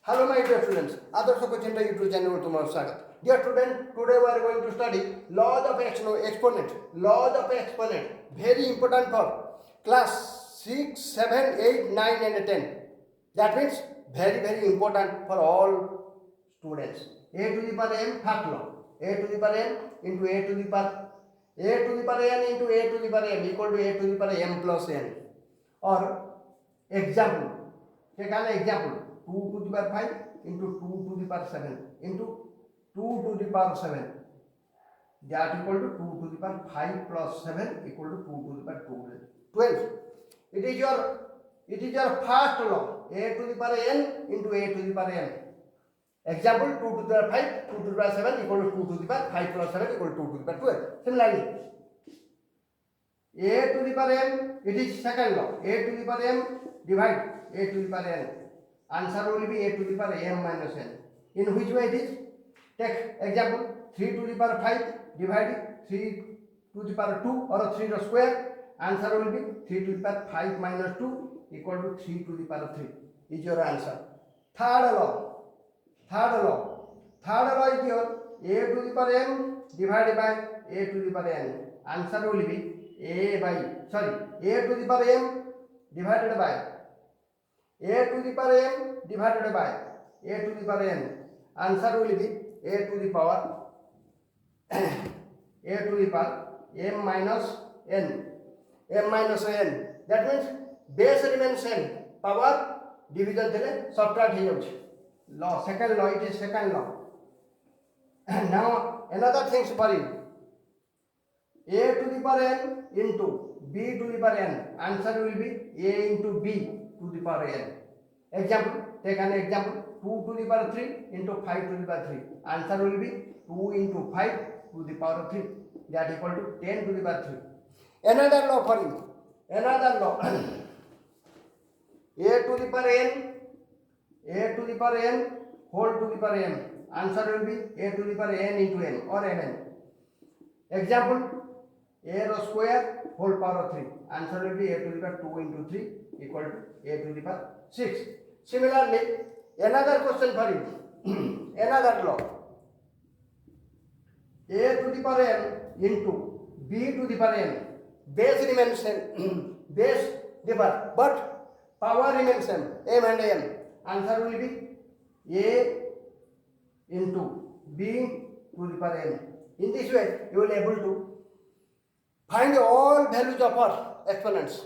Hello my dear students, Adarsh Cochinta YouTube channel में तुम्हारा स्वागत. Dear student, today we are going to study laws of exponent. Laws of exponent, very important for class 6, 7, 8, 9 and 10. That means very important for all students. A to the power m first law. A to the power m into a to the power n into a to the power m equal to a to the power m plus n. Or example, take an example. 2 to the power 5 into 2 to the power 7 into 2 to the power 7, that equal to 2 to the power 5 plus 7 equal to 2 to the power 12. It is your first law, a to the power n into a to the power n. Example, 2 to the power 5, 2 to the power 7 equal to 2 to the power 5 plus 7 equal to 2 to the power 12. Similarly, a to the power m, it is second law, a to the power m divide a to the power n. Answer will be a to the power m minus n. In which way it is? Take example, 3 to the power 5 divide 3 to the power 2 or 3 to square. Answer will be 3 to the power 5 minus 2 equal to 3 to the power 3 is your answer. Third law is your a to the power m divided by a to the power n. Answer will be a to the power m divided by a to the power m divided by a to the power n. Answer will be a to the power m minus n. That means base remains n, power division thele subtract he jauchi. Law, second law, it is second law. Now another things for you, a to the power n into b to the power n. Answer will be a into b to the power n. Example, take an example, 2 to the power 3 into 5 to the power 3. Answer will be 2 into 5 to the power 3, that equal to 10 to the power 3. Another law for you, another law, a to the power n whole to the power m. Answer will be a to the power n into n or mn. Example, a rho square whole power 3. Answer will be a to the power 2 into 3 equal to a to the power 6. Similarly, another question for you, another law, a to the power n into b to the power n. Base remains same, base differ, but power remains same, m and n. Answer will be a into b to the power n. In this way, you will be able to find all values of our exponents.